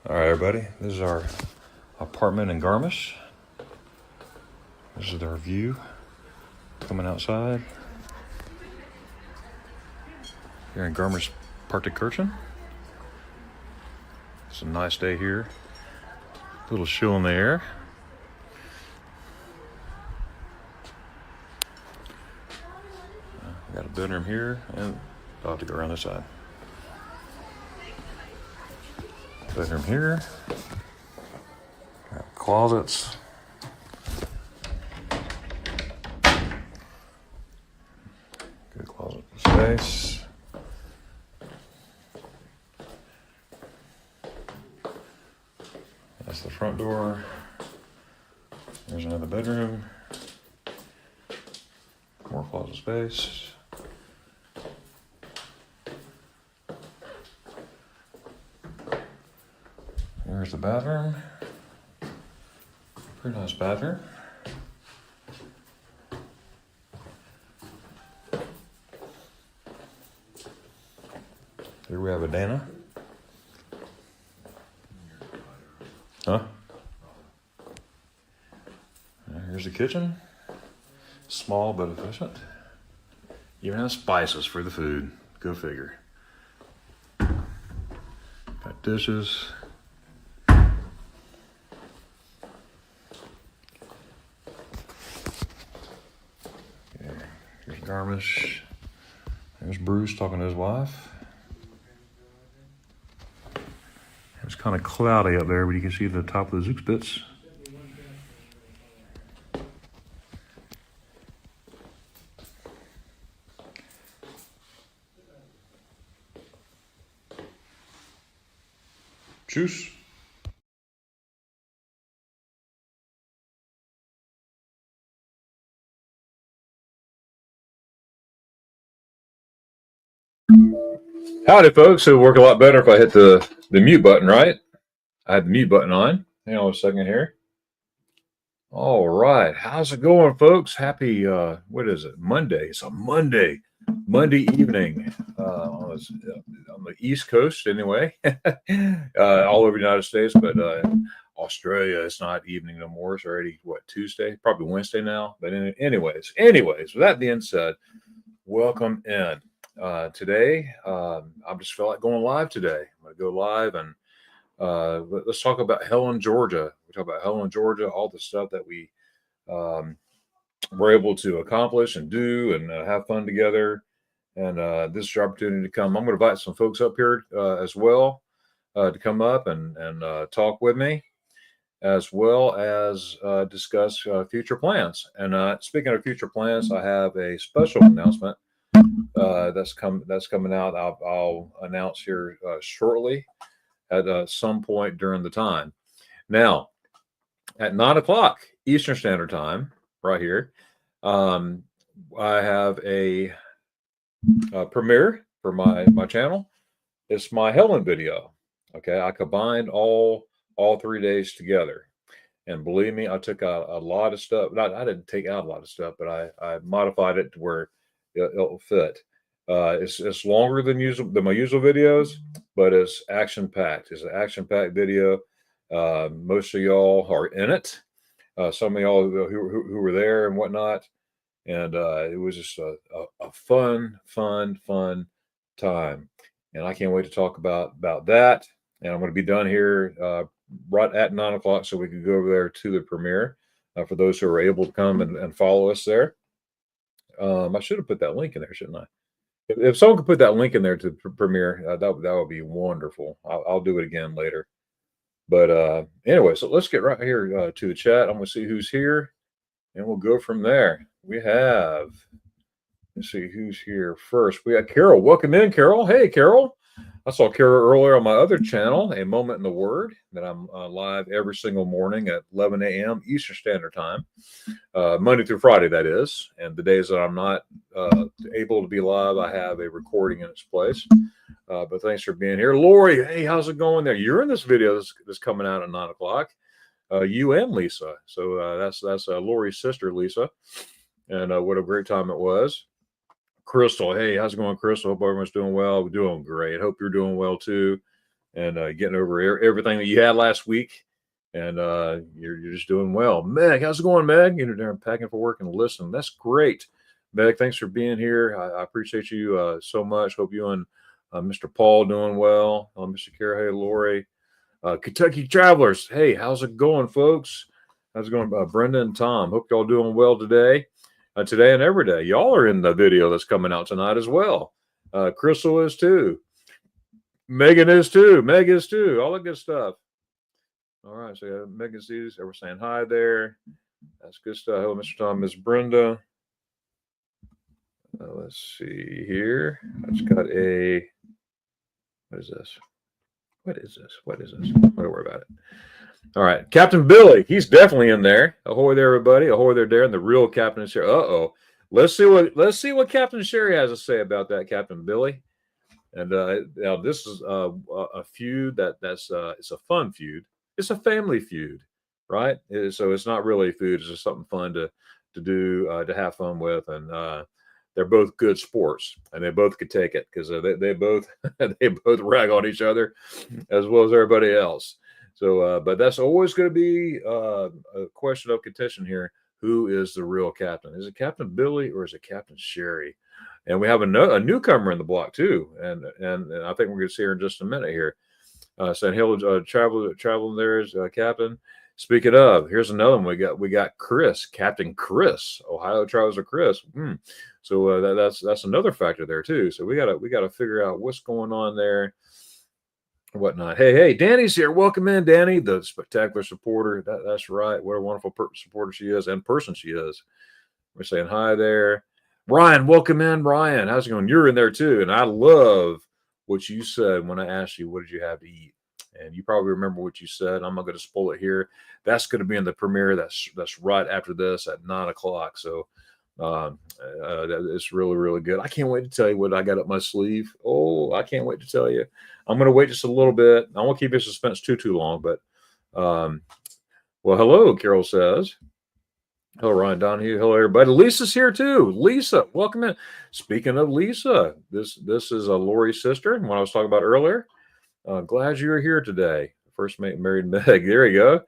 All right, everybody, this is our apartment in Garmisch. This is our view coming outside here in Garmisch Partenkirchen. It's a nice day here. A little chill in the air. We got a bedroom here, and I'll have to go around this side. Bedroom here. Got closets. Good closet space. That's the front door. There's another bedroom. More closet space. Here's the bathroom. Pretty nice bathroom. Here we have a Dana. Huh? Here's the kitchen. Small but efficient. Even has spices for the food. Go figure. Got dishes. Here's Garmisch. There's Bruce talking to his wife. It's kind of cloudy up there, but you can see the top of the Zugspitze. Tschüss. Howdy, folks. It would work a lot better if I hit the mute button, right? I had the mute button on. Hang on a second here. All right. How's it going, folks? Happy, what is it? Monday. It's a Monday evening on the East Coast, anyway. All over the United States, but Australia, it's not evening no more. It's already, Tuesday? Probably Wednesday now. But anyways, with that being said, welcome in. Today, I just felt like going live today. I'm going to go live and let's talk about Helen, Georgia. We talk about Helen, Georgia, all the stuff that we were able to accomplish and do and have fun together. And this is your opportunity to come. I'm going to invite some folks up here as well to come up and talk with me, as well as discuss future plans. And speaking of future plans, I have a special announcement that's coming out. I'll announce here shortly at some point during the time. Now, at 9:00 Eastern Standard Time, right here, I have a premiere for my channel. It's my Helen video. Okay, I combined all 3 days together, and believe me, I took out a lot of stuff. I didn't take out a lot of stuff, but I modified it to where it'll fit. It's longer than my usual videos, but it's action packed. It's an action packed video. Most of y'all are in it. Some of y'all who were there and whatnot, and it was just a fun time. And I can't wait to talk about that. And I'm going to be done here right at 9:00, so we can go over there to the premiere for those who are able to come and follow us there. I should have put that link in there, shouldn't I? If someone could put that link in there to premiere, that would be wonderful. I'll do it again later. But anyway, so let's get right here to the chat. I'm going to see who's here, and we'll go from there. Let's see who's here first. We got Carol. Welcome in, Carol. Hey, Carol. I saw Carol earlier on my other channel, A Moment in the Word, that I'm live every single morning at 11 a.m. Eastern Standard Time, Monday through Friday, that is. And the days that I'm not able to be live, I have a recording in its place. But thanks for being here. Lori, hey, how's it going there? You're in this video that's coming out at 9:00. You and Lisa. So that's Lori's sister, Lisa. And what a great time it was. Crystal, hey, how's it going, Crystal? Hope everyone's doing well. We're doing great. Hope you're doing well too. and getting over everything that you had last week. And you're just doing well. Meg, how's it going, Meg? You're there packing for work and listening. That's great. Meg, thanks for being here. I appreciate you so much. Hope you and Mr. Paul doing well. Mr. Kara, hey, Lori. Kentucky Travelers, hey, how's it going, folks? How's it going, Brenda and Tom? Hope y'all doing well today. Today and every day. Y'all are in the video that's coming out tonight as well. Crystal is too. Megan is too. Meg is too. All the good stuff. All right, so Megan sees. We're saying hi there. That's good stuff. Hello, Mr. Tom, Miss Brenda. Let's see here. I just got a. What is this? What is this? What is this? Don't worry about it. All right, Captain Billy. He's definitely in there. Ahoy there, everybody. Ahoy there, Darren. The real Captain Sherry. Let's see what Captain Sherry has to say about that, Captain Billy. And now this is a feud that's it's a fun feud. It's a family feud, right? So it's not really food. It's just something fun to do, to have fun with, and they're both good sports, and they both could take it because they both they both rag on each other as well as everybody else. So, but that's always going to be a question of contention here. Who is the real captain? Is it Captain Billy or is it Captain Sherry? And we have a newcomer in the block too, and I think we're going to see her in just a minute here. Saying hello, traveling there is Captain. Speaking of, here's another one. We got Chris, Captain Chris, Ohio Traveler Chris. So that's another factor there too. So we gotta figure out what's going on there, whatnot. Hey, Danny's here. Welcome in, Danny, the spectacular supporter. That's right. What a wonderful supporter she is and person she is. We're saying hi there. Ryan, welcome in, Ryan. How's it going? You're in there too, and I love what you said when I asked you what did you have to eat, and you probably remember what you said. I'm not going to spoil it here. That's going to be in the premiere. That's right after this at 9:00. So it's really good. I can't wait to tell you what I got up my sleeve. Oh, I can't wait to tell you. I'm going to wait just a little bit. I won't keep your suspense too long, but well, hello, Carol says. Hello, Ryan Donahue. Hello, everybody. Lisa's here too. Lisa, welcome in. Speaking of Lisa, this is Lori's sister, and what I was talking about earlier. Glad you're here today. First mate married Meg. There you go.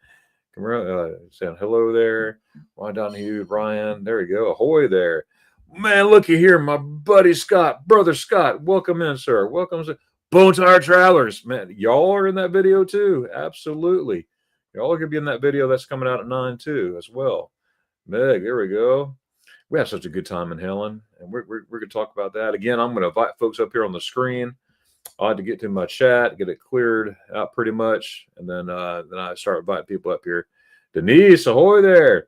Come around, saying hello there. Ryan Donahue, Brian. There you go. Ahoy there. Man, looky here, my buddy Scott, brother Scott. Welcome in, sir. Welcome to Bone Tire Travelers. Man, y'all are in that video too. Absolutely. Y'all are going to be in that video that's coming out at 9 too as well. Meg, there we go. We have such a good time in Helen, and we're going to talk about that. Again, I'm going to invite folks up here on the screen. I had to get to my chat, get it cleared out pretty much, and then I start inviting people up here. Denise, ahoy there.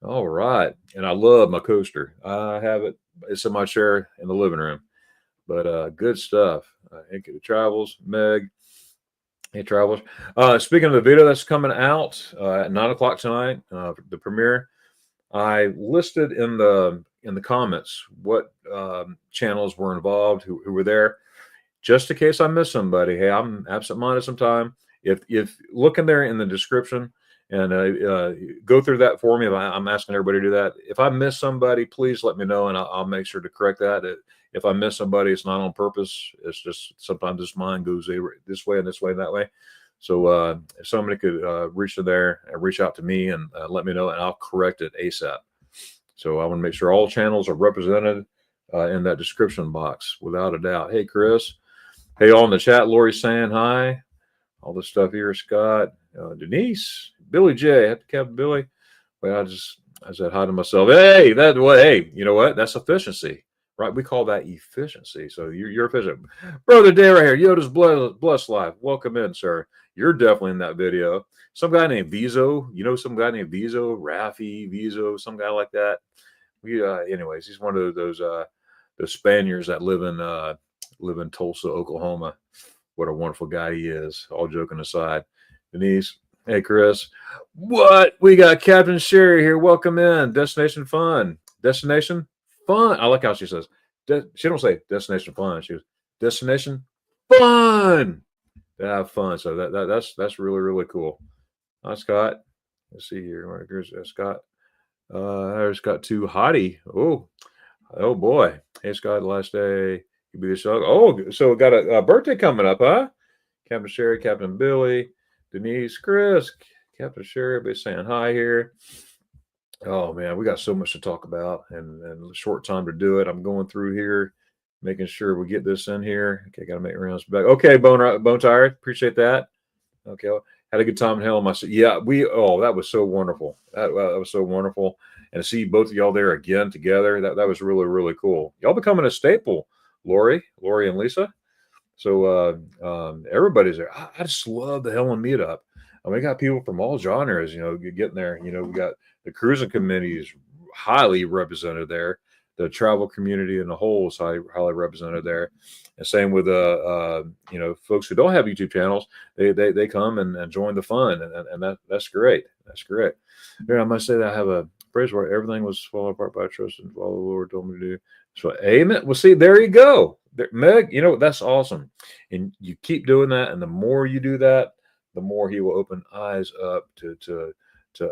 All right. And I love my coaster. I have it. It's in my chair in the living room. But good stuff. Inky Travels, Meg. Hey, Travels. Speaking of the video that's coming out at 9:00 tonight, the premiere, I listed in the comments what channels were involved, who were there, just in case I miss somebody. Hey, I'm absent-minded sometime. If look in there in the description and go through that for me. I'm asking everybody to do that. If I miss somebody, please let me know, and I'll make sure to correct that. If I miss somebody, it's not on purpose. It's just sometimes this mind goes this way and this way and that way. So if somebody could reach in there and reach out to me and let me know, and I'll correct it ASAP. So I want to make sure all channels are represented in that description box, without a doubt. Hey, Chris. Hey, all in the chat. Lori's saying hi. All this stuff here, Scott, Denise, Billy J. Captain Billy. Well, I said hi to myself. Hey, hey, you know what? That's efficiency, right? We call that efficiency. So you're efficient. Brother Day right here. Yoda's Blessed Life. Welcome in, sir. You're definitely in that video. Some guy named Vizo. You know some guy named Vizo, Rafi, Vizo, some guy like that. Anyways, he's one of those Spaniards that live in Tulsa, Oklahoma. What a wonderful guy he is. All joking aside. Denise. Hey, Chris. What? We got Captain Sherry here. Welcome in. Destination Fun. Destination Fun. I like how she says. She don't say Destination Fun. She goes Destination Fun. To have fun. So that's really cool. Hi, Scott. Let's see here. Here's Scott. There's Scott too. Hottie. Oh boy. Hey, Scott. Last day. You be the show. Oh, so got a birthday coming up, huh? Captain Sherry, Captain Billy, Denise, Chris, Captain Sherry, everybody saying hi here. Oh man, we got so much to talk about and a short time to do it. I'm going through here, making sure we get this in here. Okay, gotta make rounds back. Okay, Bone Tired, appreciate that. Okay, had a good time in hell. Myself, yeah, that was so wonderful. That was so wonderful, and to see both of y'all there again together, that was really really cool. Y'all becoming a staple, Lori and Lisa. So everybody's there. I just love the Helen meetup. And we got people from all genres, getting there. We got the cruising committee is highly represented there. The travel community in the whole is highly represented there. And same with folks who don't have YouTube channels, they come and join the fun, and that's great. That's great. Here, I must say that I have a praise where everything was falling apart by trust and all the Lord told me to do. So amen. Well, see, there you go. There, Meg, that's awesome. And you keep doing that, and the more you do that, the more he will open eyes up to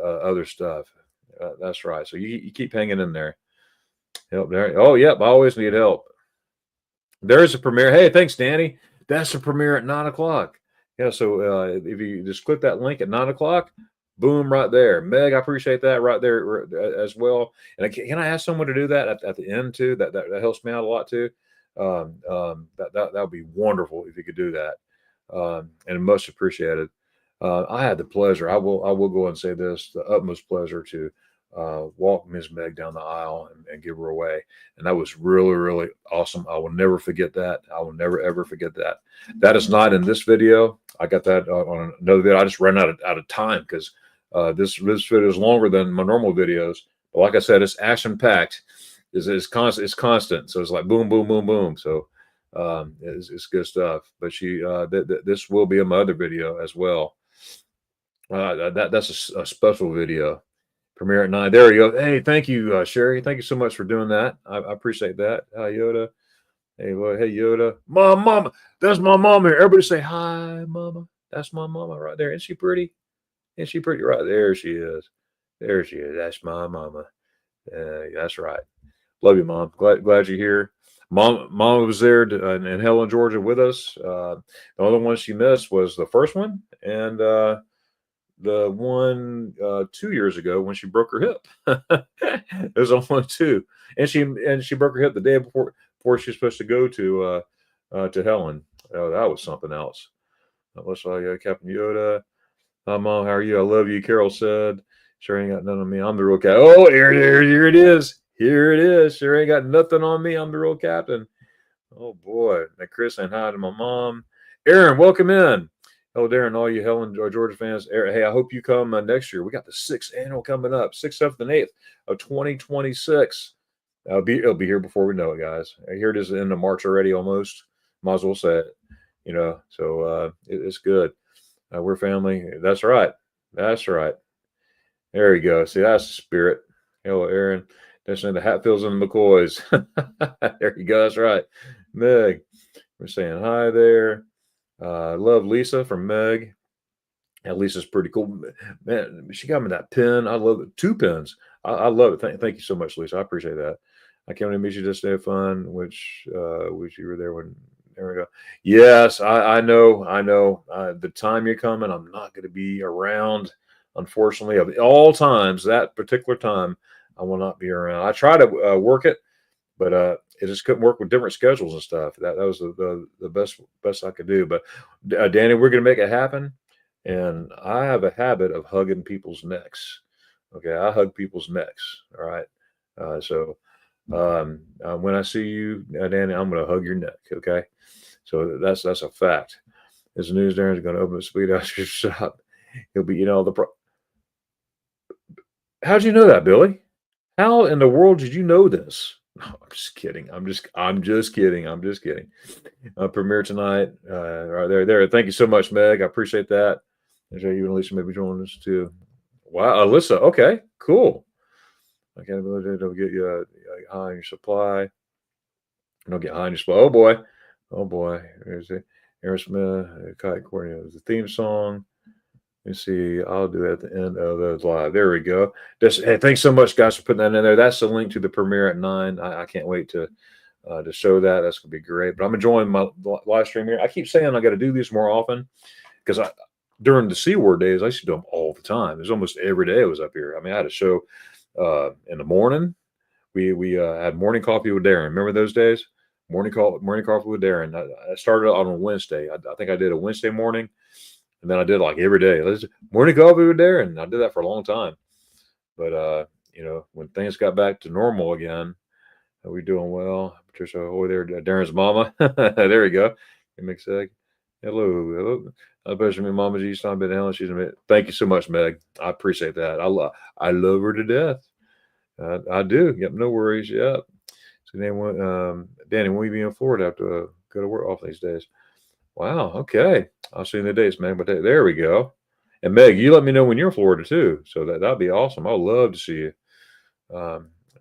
other stuff. That's right. So you keep hanging in there. Help there. Oh, yep. I always need help. There's a premiere. Hey, thanks, Danny. That's a premiere at 9:00. Yeah. So if you just click that link at 9:00, boom, right there. Meg, I appreciate that right there as well. And can I ask someone to do that at the end too? That helps me out a lot too. That would be wonderful if you could do that. And much appreciated. I had the pleasure. I will go and say this: the utmost pleasure to walk Ms. Meg down the aisle and give her away, and that was really really awesome. I will never forget that. I will never ever forget that. That is not in this video. I got that on another video. I just ran out of time because this video is longer than my normal videos. But like I said, it's action packed. It's constant. It's constant. So it's like boom, boom, boom, boom. So it's good stuff. But this will be in my other video as well. That's a special video. Premiere at 9. There you go. Hey, thank you, Sherry. Thank you so much for doing that. I appreciate that. Hi, Yoda. Hey, well, hey, Yoda. Mama. That's my mama here. Everybody say hi, mama. That's my mama right there. Isn't she pretty? Isn't she pretty? Right there she is. There she is. That's my mama. That's right. Love you, Mom. Glad you're here. Mom was there in Helen, Georgia with us. The only one she missed was the first one. And the one 2 years ago when she broke her hip. There's only two, and she broke her hip the day before she was supposed to go to Helen. Oh, that was something else. That looks like Captain Yoda. Hi, Mom. How are you? I love you. Carol said. Sure ain't got none on me. I'm the real captain. Oh, here it is. Here it is. Sure ain't got nothing on me. I'm the real captain. Oh boy. Now Chris saying hi to my mom. Aaron, welcome in. Hello, Darren, all you Helen Georgia fans. Hey, I hope you come next year. We got the 6th annual coming up, 6th, 7th, and 8th of 2026. It'll be here before we know it, guys. Here it is at the end of March already, almost. Might as well say it. So it's good. We're family. That's right. That's right. There you go. See, that's the spirit. Hello, Aaron. That's the Hatfields and the McCoys. There you go. That's right. Meg, we're saying hi there. Love Lisa from Meg. And Lisa's pretty cool. Man, she got me that pen. I love it. 2 pens. I love it. Thank you so much, Lisa. I appreciate that. I can't wait to meet you this day of fun, which you were there when. There we go. Yes, I know. The time you're coming, I'm not going to be around. Unfortunately, of all times, that particular time, I will not be around. I try to work it, but it just couldn't work with different schedules and stuff. That was the best I could do. But Danny, we're going to make it happen. And I have a habit of hugging people's necks. Okay, I hug people's necks. All right. So when I see you, Danny, I'm going to hug your neck. Okay. So that's a fact. As the news, Darren's going to open a speed house shop. He'll be eating all the. How'd you know that, Billy? How in the world did you know this? No, I'm just kidding. I'm just kidding. Premiere tonight. Right there. Thank you so much, Meg. I appreciate that. And you and Alicia maybe join us too. Wow, Alyssa. Okay, cool. I can't believe it. Don't get you high on your supply. Don't get high on your supply. Oh boy. There's Aerosmith, Kite Coordinator. The theme song. Let's see. I'll do it at the end of the live. There we go. Hey, thanks so much, guys, for putting that in there. That's the link to the premiere at 9. I can't wait to to show that. That's going to be great. But I'm enjoying my live stream here. I keep saying I got to do these more often because during the C word days, I used to do them all the time. It was almost every day I was up here. I mean, I had a show in the morning. We had morning coffee with Darren. Remember those days? Morning coffee with Darren. I started on a Wednesday. I think I did a Wednesday morning, and then I did like every day. Morning coffee with Darren. I did that for a long time. But when things got back to normal again, are we doing well? Patricia, oh, there, Darren's mama. There we go. It makes sense. Hello. I bet me Mama G's not been Helen. Thank you so much, Meg. I appreciate that. I love her to death. I do. Yep, no worries. Yep. So Danny, when we be in Florida, I have to go to work off these days. Wow. Okay. I'll see you in the days, Meg. But there we go. And Meg, you let me know when you're in Florida too. So that'd be awesome. I'd love to see you.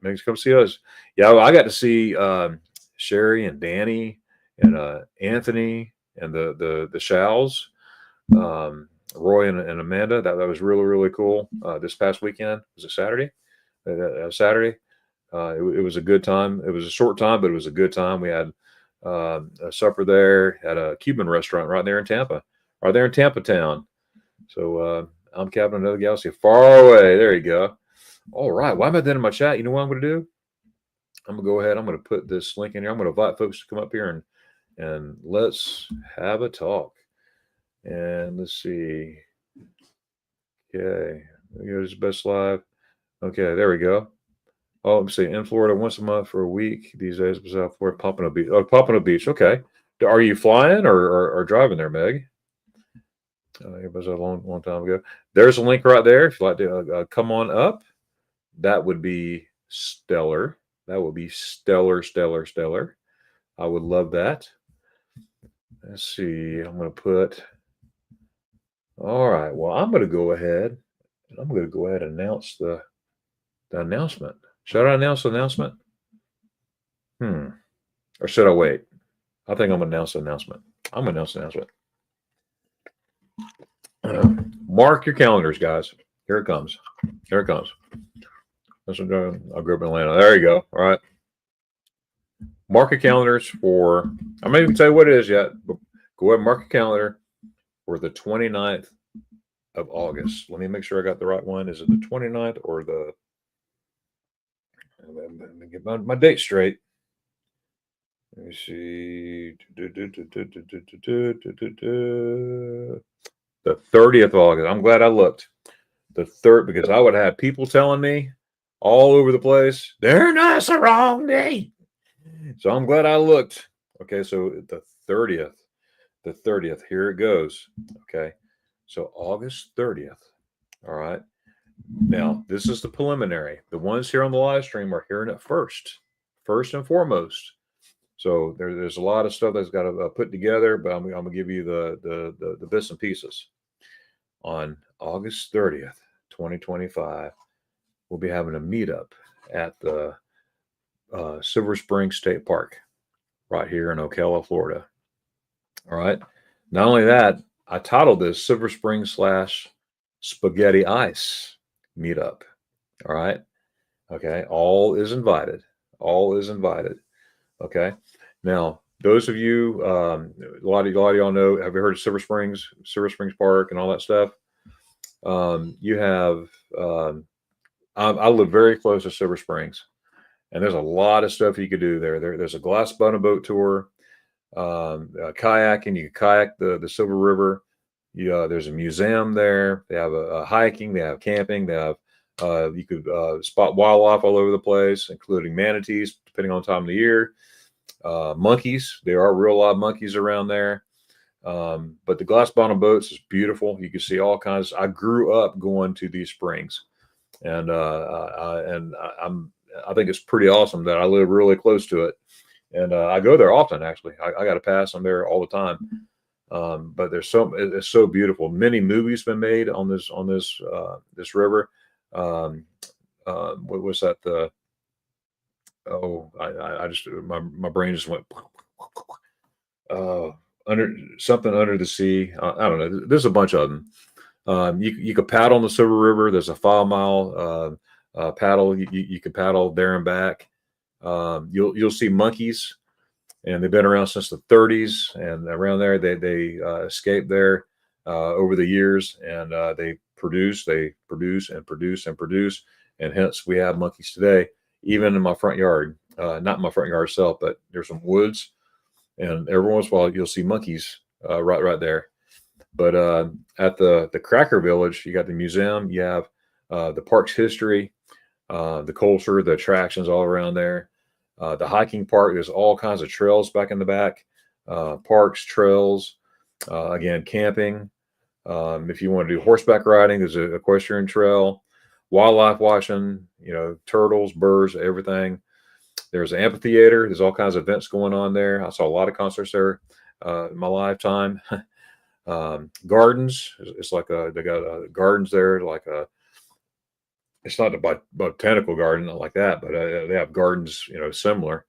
Meg, come see us. Yeah, I got to see Sherry and Danny and Anthony and the Shalls, Roy and Amanda. That was really, really cool. This past weekend. Was it Saturday? Saturday. It was a good time. It was a short time, but it was a good time. We had a supper there at a Cuban restaurant right there in Tampa town. So I'm capping another galaxy far away. There you go. All right. Why am I then in my chat? You know what I'm going to do? I'm going to go ahead. I'm going to put this link in here. I'm going to invite folks to come up here and let's have a talk. And let's see. Okay. Here's Best Live. Okay. There we go. Oh, let me see. In Florida once a month for a week these days. South Florida, Pompano Beach. Oh, Pompano Beach. Okay. Are you flying or driving there, Meg? It was a long time ago. There's a link right there. If you'd like to come on up, that would be stellar. That would be stellar. I would love that. Let's see. I'm going to put. All right. Well, I'm going to go ahead. I'm going to go ahead and announce the announcement. Should I announce the announcement? Or should I wait? I think I'm going to announce the announcement. I'm going to announce the announcement. Mark your calendars, guys. Here it comes. Here it comes. I grew up in Atlanta. There you go. All right. Mark your calendars for, I'm not even tell you what it is yet, but go ahead and mark your calendar for the 29th of August. Let me make sure I got the right one. Is it the 29th or the, let me get my date straight. Let me see. The 30th of August. I'm glad I looked. The third, because I would have people telling me all over the place, that's the wrong date. So I'm glad I looked. Okay, so the 30th. Here it goes. Okay, so August 30th. All right. Now, this is the preliminary. The ones here on the live stream are hearing it first and foremost. So there's a lot of stuff that's got to put together, but I'm going to give you the bits and pieces. On August 30th, 2025, we'll be having a meetup at the Silver Springs State Park right here in Ocala, Florida. All right. Not only that, I titled this Silver Springs / Spaghetti Ice meetup. All right. Okay. All is invited. Okay. Now, those of you, a lot of y'all know, have you heard of Silver Springs Park and all that stuff? You have, I live very close to Silver Springs, and there's a lot of stuff you could do there. There's a glass bottom boat tour, kayaking. You can kayak the Silver River. There's a museum there. They have a hiking. They have camping. They have, you could spot wildlife all over the place, including manatees, depending on the time of the year. Monkeys. There are real live monkeys around there. But the glass bottom boats is beautiful. You can see all kinds. I grew up going to these springs, and I think it's pretty awesome that I live really close to it, and I go there often. Actually, I got to pass. I'm there all the time. But it's so beautiful. Many movies been made on this river. What was that? I just my brain just went under the sea. I don't know. There's a bunch of them. You could paddle on the Silver River. There's a 5 mile paddle. You can paddle there and back. You'll see monkeys, and they've been around since the 30s, and around there they escaped there over the years, and they produce and produce and produce, and hence we have monkeys today, even in my front yard. Not in my front yard itself, but there's some woods, and every once in a while you'll see monkeys right there. But at the Cracker Village, you got the museum, you have the park's history, the culture, the attractions all around there. The hiking park, there's all kinds of trails back in the back, parks, trails, again, camping. If you want to do horseback riding, there's a equestrian trail, wildlife watching, turtles, birds, everything. There's an amphitheater. There's all kinds of events going on there. I saw a lot of concerts there in my lifetime. Gardens. It's like they got gardens there, like it's not a botanical garden, not like that, but they have gardens, similar.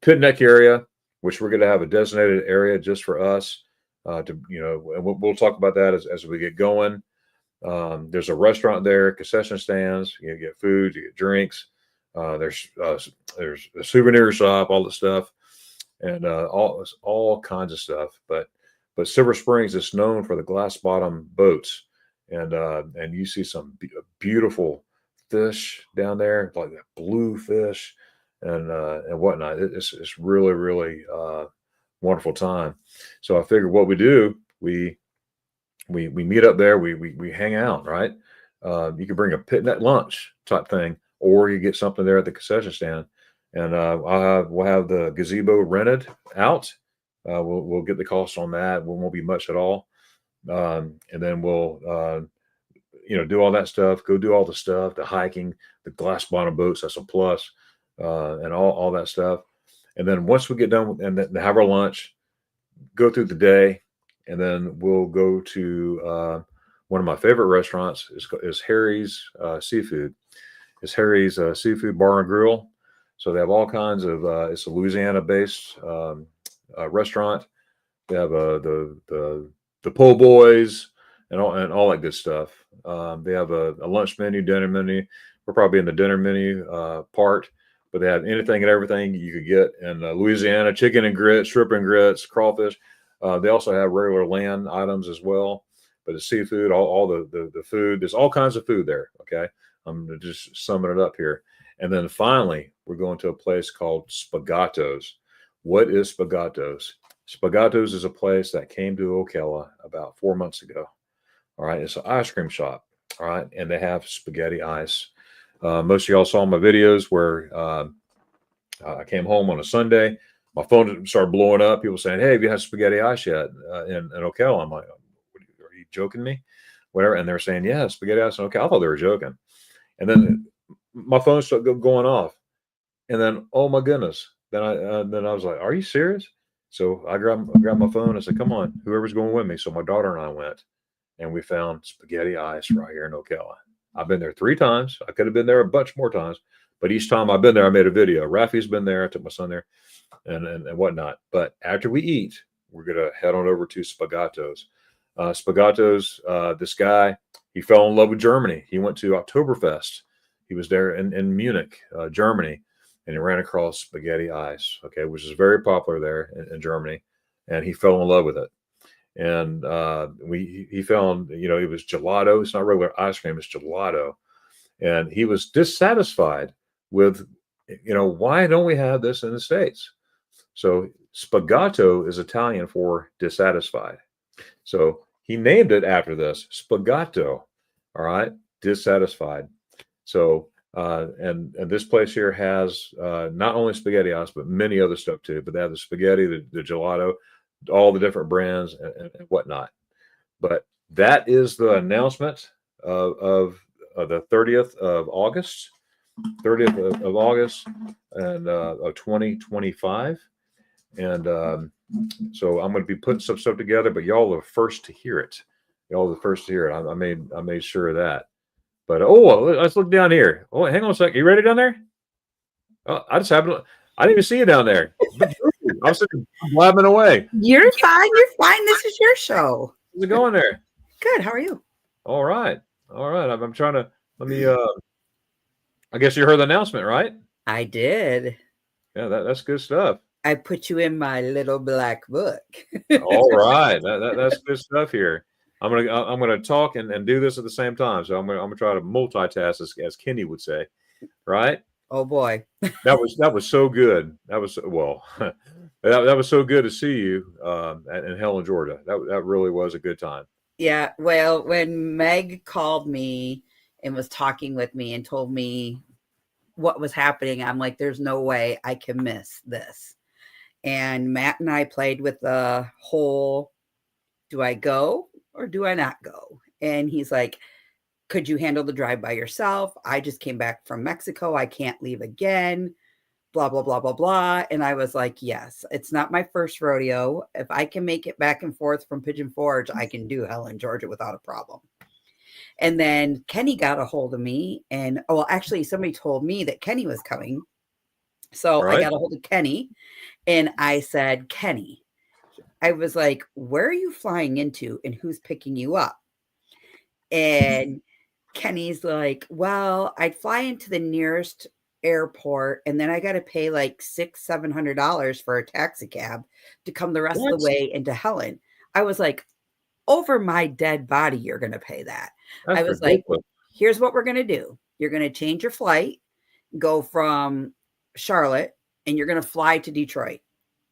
Picnic area, which we're going to have a designated area just for us and we'll talk about that as we get going. There's a restaurant there, concession stands. You get food, you get drinks. There's a souvenir shop, all the stuff, and all kinds of stuff. But Silver Springs is known for the glass bottom boats, and you see some beautiful fish down there, like that blue fish and whatnot. It's really, really wonderful time. So I figured what we do, we meet up there, we hang out, right? You can bring a picnic lunch type thing, or you get something there at the concession stand, and we'll have the gazebo rented out. We'll get the cost on that. Won't be much at all, and then we'll do all that stuff. Go do all the stuff, the hiking, the glass bottom boats. That's a plus, and all that stuff. And then once we get done and then have our lunch, go through the day, and then we'll go to one of my favorite restaurants is Harry's Seafood. It's Harry's Seafood Bar and Grill. So they have all kinds of. It's a Louisiana-based restaurant. They have the po' boys and all that good stuff. They have a lunch menu, dinner menu. We're probably in the dinner menu part, but they have anything and everything you could get in Louisiana: chicken and grits, shrimp and grits, crawfish. They also have regular land items as well, but it's seafood, all the food. There's all kinds of food there. Okay, I'm just summing it up here. And then finally, we're going to a place called Spagato's. What is Spagato's? Spagato's is a place that came to Ocala about 4 months ago. All right, it's an ice cream shop. All right, and they have spaghetti ice. Most of y'all saw my videos where I came home on a Sunday. My phone started blowing up. People saying, "Hey, have you had spaghetti ice yet in Ocala?" I'm like, "Are you joking me?" Whatever. And they're saying, "Yeah, spaghetti ice in Ocala." I thought they were joking. And then my phone started going off. And then, oh my goodness. Then I was like, "Are you serious?" So I grabbed my phone. I said, "Come on, whoever's going with me." So my daughter and I went, and we found spaghetti ice right here in Ocala. I've been there 3 times. I could have been there a bunch more times, but each time I've been there, I made a video. Rafi's been there. I took my son there, and whatnot. But after we eat, we're gonna head on over to Spagato's. Spagato's. This guy, he fell in love with Germany. He went to Oktoberfest. He was there in Munich, Germany, and he ran across spaghetti ice. Okay, which is very popular there in Germany, and he fell in love with it. And he found, it was gelato. It's not regular ice cream, it's gelato. And he was dissatisfied with, why don't we have this in the States? So spagato is Italian for dissatisfied. So he named it after this, spagato. All right, dissatisfied. So and this place here has not only spaghetti ice, but many other stuff too. But they have the spaghetti, the gelato, all the different brands and whatnot. But that is the announcement of the 30th of August, 30th of August, and of 2025. And so I'm going to be putting some stuff together, but y'all are the first to hear it. Y'all are the first to hear it. I made sure of that. But let's look down here. Oh, hang on a second. You ready down there? Oh, I didn't even see you down there. I was blabbing away. You're fine. You're fine. This is your show. How's it going there? Good. How are you? All right. I'm trying to let me. I guess you heard the announcement, right? I did. Yeah, that's good stuff. I put you in my little black book. All right, that's good stuff here. I'm gonna talk and do this at the same time. So I'm gonna try to multitask, as Kenny would say. Right? Oh boy. That was so good. That was well, that was so good to see you in Helen, Georgia. That really was a good time. Yeah. Well, when Meg called me and was talking with me and told me what was happening, I'm like, there's no way I can miss this. And Matt and I played with the whole, do I go or do I not go? And he's like, could you handle the drive by yourself? I just came back from Mexico. I can't leave again. Blah, blah, blah, blah, blah. And I was like, yes, it's not my first rodeo. If I can make it back and forth from Pigeon Forge, I can do Helen, Georgia without a problem. And then Kenny got a hold of me. And well, actually, somebody told me that Kenny was coming. So I Right? got a hold of Kenny and I said, Kenny, I was like, where are you flying into and who's picking you up? And Kenny's like, well, I'd fly into the nearest airport and then I got to pay like $700 for a taxi cab to come the rest of What? the way into Helen. I was like, over my dead body, you're going to pay that. I That's was like, ridiculous. here's what we're going to do. You're going to change your flight, go from Charlotte, and you're going to fly to Detroit.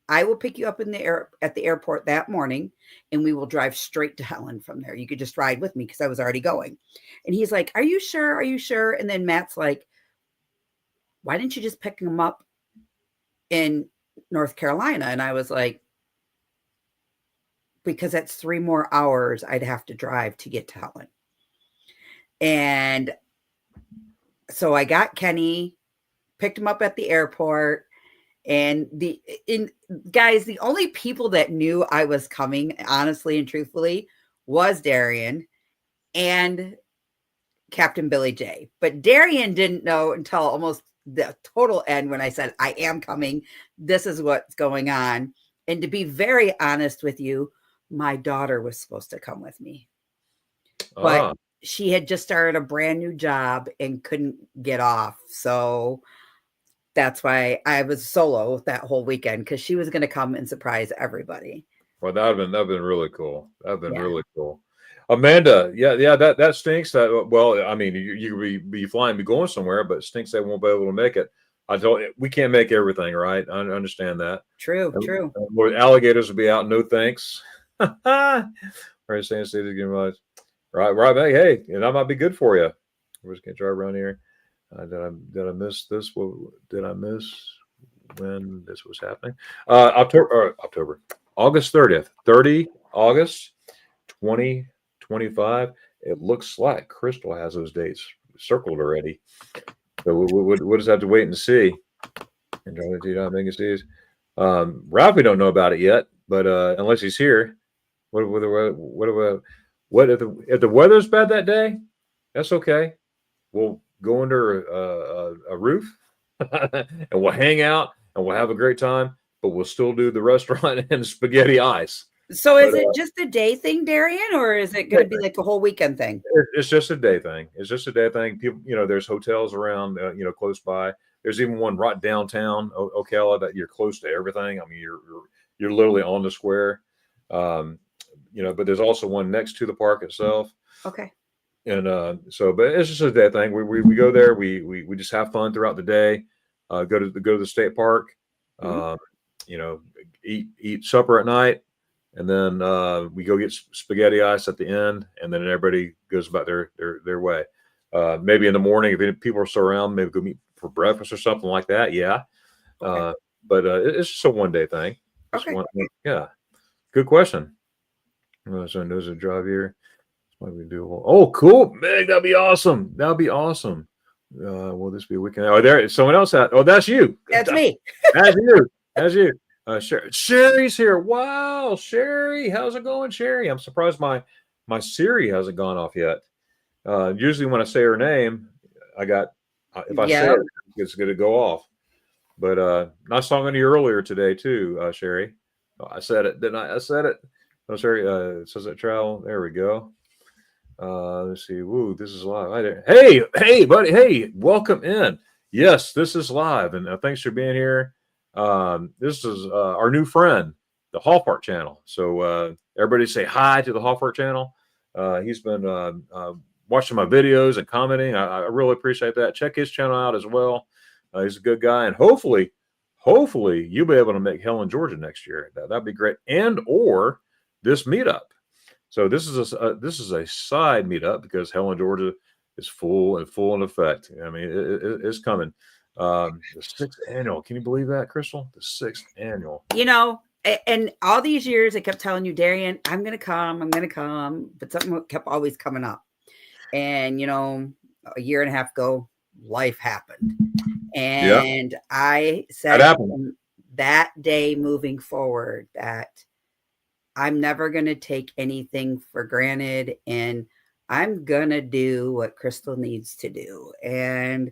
I will pick you up in the air at the airport that morning and we will drive straight to Helen from there. You could just ride with me because I was already going. And he's like, are you sure? Are you sure? And then Matt's like, why didn't you just pick him up in North Carolina? And I was like, because that's 3 more hours I'd have to drive to get to Helen. And so I got Kenny, picked him up at the airport. And guys, the only people that knew I was coming, honestly and truthfully, was Darian and Captain Billy J. But Darian didn't know until almost the total end when I said, I am coming. This is what's going on. And to be very honest with you, my daughter was supposed to come with me. But she had just started a brand new job and couldn't get off. So that's why I was solo that whole weekend because she was going to come and surprise everybody. Well, that'd been really cool. That'd been Yeah. really cool. Amanda, yeah, that stinks. That well, I mean, you could be flying, be going somewhere, but it stinks they won't be able to make it. We can't make everything, right? I understand that. True. Alligators will be out. No thanks. Right, saying right, back. Hey, and that might be good for you. We're just gonna drive around here. Did I miss this? Did I miss when this was happening? October, August 30th, August 2025. It looks like Crystal has those dates circled already. So we'll just have to wait and see. And trying to do not make it Ralph, we don't know about it yet, but unless he's here, what if the weather's bad that day? That's okay. We'll go under a roof and we'll hang out and we'll have a great time, but we'll still do the restaurant and spaghetti ice. So is it just a day thing, Darian, or is it going to be like a whole weekend thing? It's just a day thing. It's just a day thing. People, there's hotels around, close by. There's even one right downtown Ocala that you're close to everything. I mean, you're literally on the square. But there's also one next to the park itself. Okay. And but it's just a day thing. We go there. We just have fun throughout the day. Go to the state park. Eat supper at night, and then we go get spaghetti ice at the end, and then everybody goes about their way. Maybe in the morning, if any people are still around, maybe go meet for breakfast or something like that. Yeah. Okay. But it's just a one day thing. Okay. Yeah. Good question. So there's a drive here. What do we do? Oh, cool, Meg. That'd be awesome. Will this be a weekend? Oh, there someone else at. Oh, that's you. That's me. That's you. Sherry's here. Wow, Sherry, how's it going, Sherry? I'm surprised my Siri hasn't gone off yet. Usually when I say her name, if I say it, it's going to go off. But nice talking to you earlier today too, Sherry. Oh, I said it, didn't I? I said it. Oh, Sherry, it says that travel. There we go. Let's see. Woo, this is live. Hey, buddy. Hey, welcome in. Yes, this is live, and thanks for being here. This is our new friend, the Hallpark channel. So everybody say hi to the Hallpark channel. He's been watching my videos and commenting. I really appreciate that. Check his channel out as well. He's a good guy, and hopefully you'll be able to make Helen, Georgia next year. That'd be great. And or this meetup. So this is a side meetup because Helen, Georgia is full in effect. I mean, it's coming. The 6th annual. Can you believe that, Crystal? The 6th annual. You know, and all these years I kept telling you, Darian, I'm going to come, but something kept always coming up. And, you know, a year and a half ago, life happened. And yeah. I said that day moving forward that I'm never going to take anything for granted, and I'm going to do what Crystal needs to do. And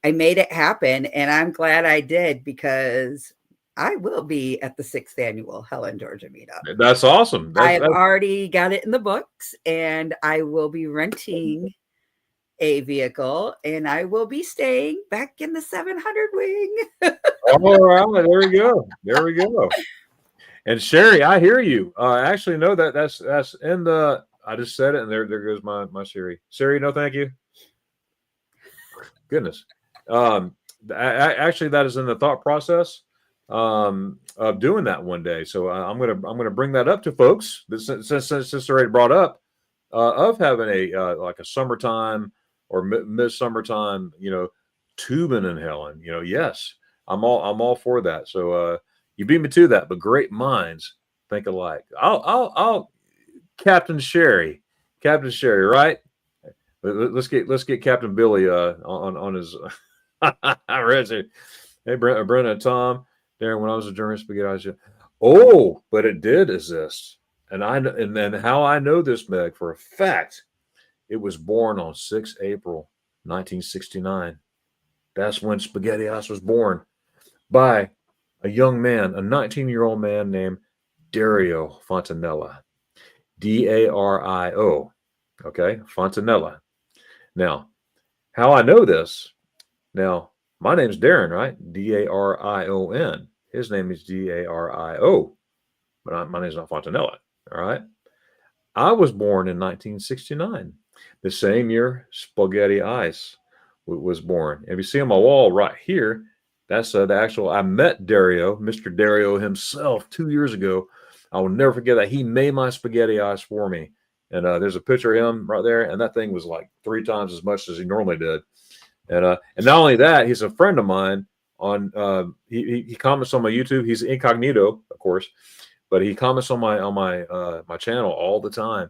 I made it happen, and I'm glad I did, because I will be at the 6th annual Helen, Georgia meetup. That's awesome. I've already got it in the books, and I will be renting a vehicle, and I will be staying back in the 700 wing. All right, there we go. There we go. And Sherry, I hear you. Actually, no, that's in the. I just said it, and there goes my Sherry. Sherry, no, thank you. Goodness. Actually, that is in the thought process of doing that one day. So I'm gonna bring that up to folks since already brought up of having a like a summertime or mid-summertime, you know, tubing in Helen. You know, yes, I'm all for that. So you beat me to that, but great minds think alike. I'll Captain Sherry, right? Let's get Captain Billy on his. I read it. Hey, Brenda and Tom. Darren, when I was a journalist, spaghetti. Oh, but it did exist, and then how I know this, Meg, for a fact, it was born on 6 April 1969. That's when Spaghetti Ice was born by a young man, a 19-year-old man named Dario Fontanella, Dario. Okay, Fontanella. Now, how I know this? Now, my name's Darren, right? Darion. His name is Dario, but my name's not Fontanella. All right. I was born in 1969, the same year Spaghetti Ice was born. And if you see on my wall right here, that's the actual. I met Dario, Mr. Dario himself, 2 years ago. I will never forget that. He made my Spaghetti Ice for me, and there's a picture of him right there, and that thing was like 3 times as much as he normally did. And not only that, he's a friend of mine. He comments on my YouTube. He's incognito, of course, but he comments on my channel all the time,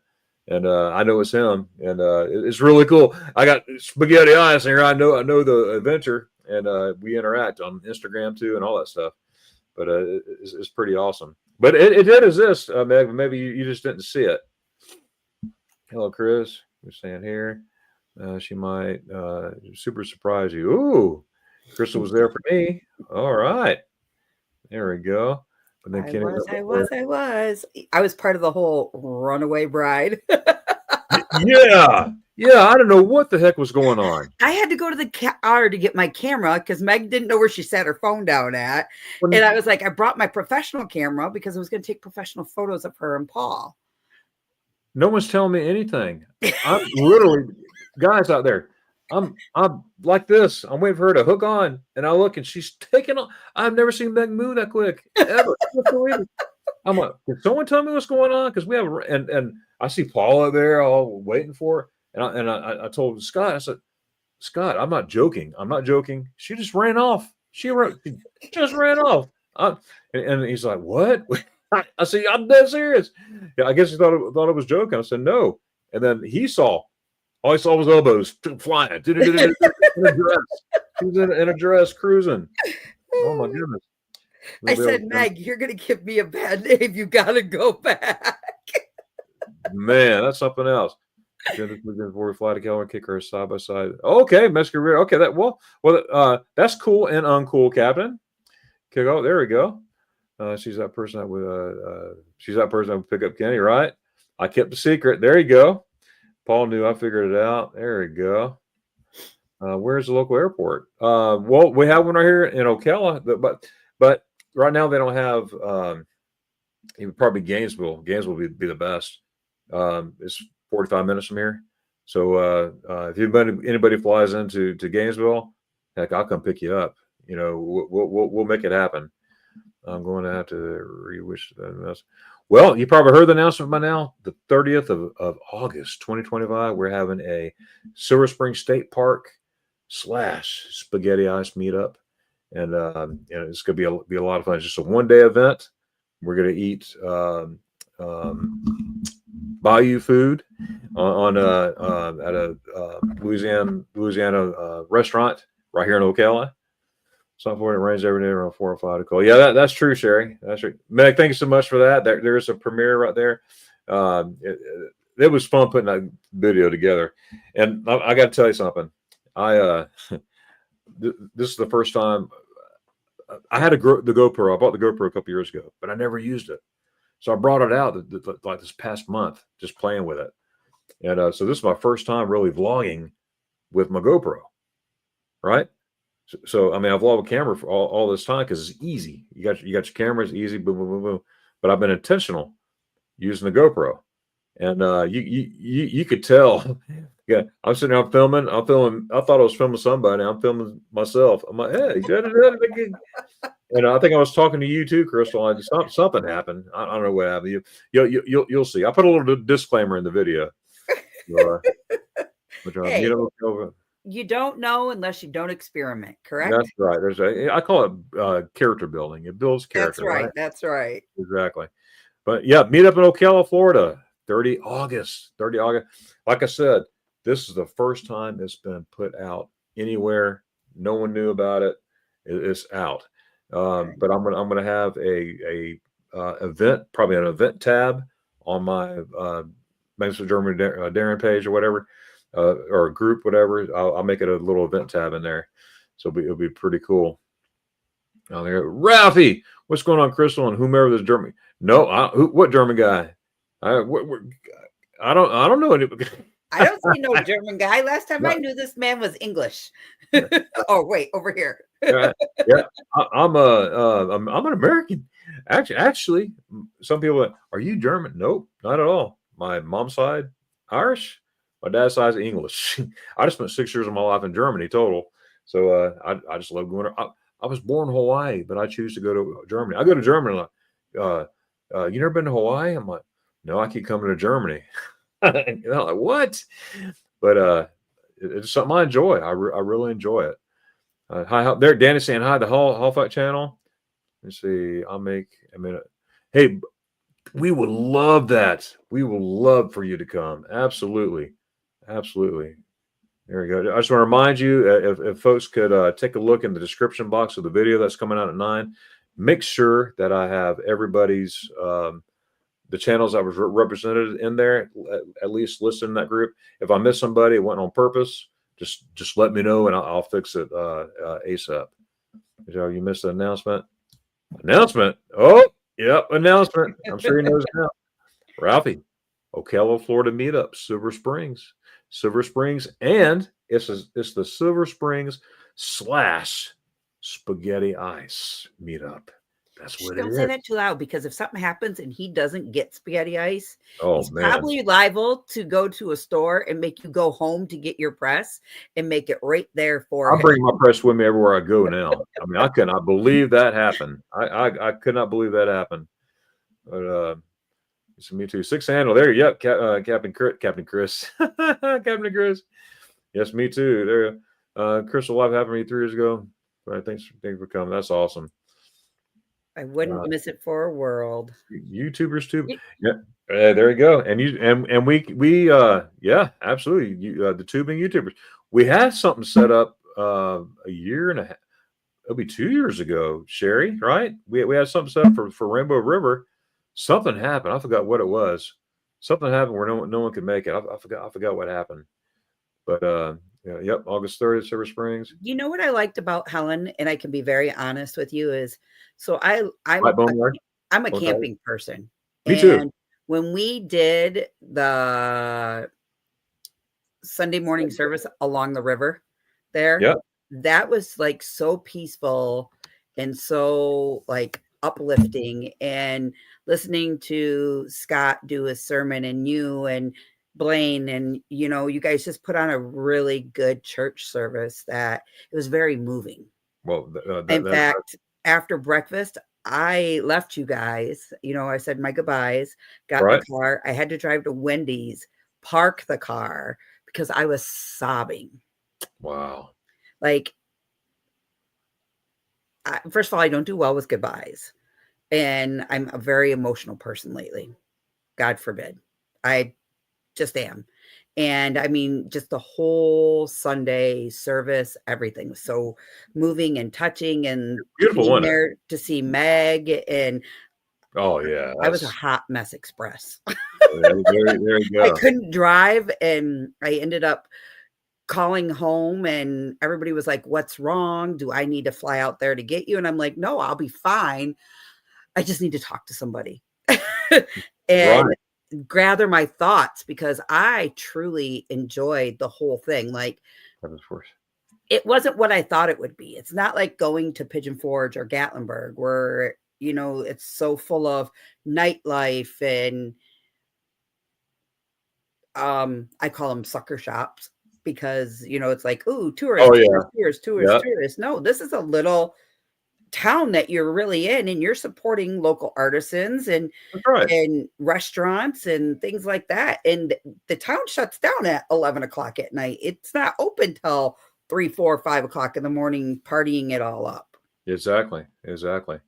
and I know it's him, and it's really cool. I got Spaghetti Ice here. I know the adventure, and we interact on Instagram too, and all that stuff. But it's pretty awesome. But it did exist, Meg. Maybe you just didn't see it. Hello, Chris. We're staying here. She might super surprise you. Ooh, Crystal was there for me. All right. There we go. But then I was part of the whole runaway bride. Yeah. I don't know what the heck was going on. I had to go to the car to get my camera because Meg didn't know where she set her phone down at. And I was like, I brought my professional camera because I was going to take professional photos of her and Paul. No one's telling me anything. I'm literally, guys out there, I'm like this. I'm waiting for her to hook on, and I look, and she's taking on. I've never seen Meg move that quick ever. I'm like, can someone tell me what's going on? Because we have, and I see Paula there, all waiting for her, and I told Scott, I said, Scott, I'm not joking. She just ran off. She just ran off. And he's like, what? I said, I'm dead serious. Yeah, I guess he thought I was joking. I said, no. And then all he saw was elbows flying in a dress. She was in a dress cruising. Oh my goodness. I said, Meg, you're going to give me a bad name. You got to go back. Man, that's something else. Before we fly to California, kick her side by side. Okay, Mescareer. Okay, that's cool and uncool, Captain. Okay, oh, there we go. She's that person that would pick up Kenny, right? I kept the secret. There you go. Paul knew. I figured it out. There we go. Where's the local airport? Well, we have one right here in Ocala, but right now they don't have. It would probably Gainesville. Gainesville would be the best. It's 45 minutes from here. So if anybody flies into Gainesville, heck, I'll come pick you up. You know, we'll make it happen. I'm going to have to re-wish that. Well, you probably heard the announcement by now. The 30th of August, 2025, we're having a Silver Spring State Park / Spaghetti Ice meetup, and it's going to be a lot of fun. It's just a 1-day event. We're going to eat bayou food on at a Louisiana restaurant right here in Ocala. Something for it rains every day around 4 or 5 o'clock. Yeah, that's true, Sherry. That's true. Meg, thank you so much for that. There's a premiere right there. It was fun putting that video together. And I got to tell you something. This is the first time I had the GoPro. I bought the GoPro a couple years ago, but I never used it. So I brought it out like this past month, just playing with it. And so this is my first time really vlogging with my GoPro, right? So I mean, I've vlogged with camera for all this time because it's easy. You got your cameras, easy, boom, boom, boom, boom. But I've been intentional using the GoPro, and you could tell. Yeah, I'm sitting there, I'm filming. I thought I was filming somebody. I'm filming myself. I'm like, hey, and I think I was talking to you too, Crystal. I just something happened. I don't know what happened. You'll see. I put a little disclaimer in the video. Hey, you don't know unless you don't experiment, correct? That's right. I call it character building. It builds character. That's right. That's right. Exactly. But yeah, meet up in Ocala, Florida, 30 August. Like I said, this is the first time it's been put out anywhere. No one knew about it. It's out. But I'm gonna have a event, probably an event tab on my Mexico German Darren page or whatever, or a group, whatever. I'll make it a little event tab in there, so it'll be pretty cool. Ralphie, what's going on, Crystal, and whomever this German? No, what German guy? I don't know any. I don't see no German guy. Last time I knew this man was English. Oh wait, over here. Yeah, I'm an American. Actually, some people are you German? Nope, not at all. My mom's side Irish, my dad's side is English. I just spent 6 years of my life in Germany total, so I just love going. I was born in Hawaii, but I choose to go to Germany. I go to Germany. Like, you never been to Hawaii? I'm like, no, I keep coming to Germany. And I'm like, what? But it's something I enjoy. I really enjoy it. Hi there, Danny saying hi. The Hall Fight channel. Let's see. Hey, we would love that. We will love for you to come. Absolutely. There we go. I just want to remind you, if folks could take a look in the description box of the video that's coming out at 9. Make sure that I have everybody's the channels that was represented in there, at least listed in that group. If I miss somebody, it went on purpose. Just let me know and I'll fix it ASAP. You missed the announcement. Oh, yep, announcement. I'm sure he knows now. Ralphie, Ocala, Florida meetup, Silver Springs, and it's the Silver Springs / Spaghetti Ice meetup. That's what it is. Don't say that too loud, because if something happens and he doesn't get spaghetti ice, he's probably liable to go to a store and make you go home to get your press and make it right there for him. I bring my press with me everywhere I go now. I mean, I cannot believe that happened. I could not believe that happened. But so me too. 6 handle there. Yep, Captain Chris. Captain Chris. Yes, me too. There, Crystal Life happened to me 3 years ago. All right, thanks for coming. That's awesome. I wouldn't miss it for a world. YouTubers too. Yeah, there you go. And we yeah, absolutely. The tubing YouTubers. We had something set up a year and a half. It'll be 2 years ago, Sherry. Right? We had something set up for Rainbow River. Something happened. I forgot what it was. Something happened where no one could make it. I forgot what happened. But yep, August 30th, Silver Springs. You know what I liked about Helen, and I can be very honest with you, is so I'm a camping person. Me too. And when we did the Sunday morning service along the river there, yep, that was like so peaceful and so like uplifting, and listening to Scott do his sermon, and you and Blaine, and you guys just put on a really good church service that it was very moving. Well, In fact, after breakfast, I left you guys. I said my goodbyes, got in right. the car. I had to drive to Wendy's, park the car because I was sobbing. Wow. Like, first of all, I don't do well with goodbyes. And I'm a very emotional person lately. God forbid. I just am. And I mean, just the whole Sunday service, everything was so moving and touching, and Beautiful, being wasn't it? there to see Meg. And Oh yeah, I was a that's hot mess express. there you I go. couldn't drive, and I ended up calling home, and everybody was like, "What's wrong? Do I need to fly out there to get you?" And I'm like, "No, I'll be fine. I just need to talk to somebody." And Right. gather my thoughts, because I truly enjoyed the whole thing. Like, Of course. it wasn't what I thought it would be. It's not like going to Pigeon Forge or Gatlinburg, where it's so full of nightlife, and I call them sucker shops, because it's like, ooh, Oh tourists, yeah. tourists, tourists, tourists, Yeah. tourists. No, this is a little town that you're really in, and you're supporting local artisans and That's right. restaurants and things like that. And the town shuts down at 11 o'clock at night. It's not open till 3, 4, 5 o'clock in the morning, partying it all up. Exactly. Exactly.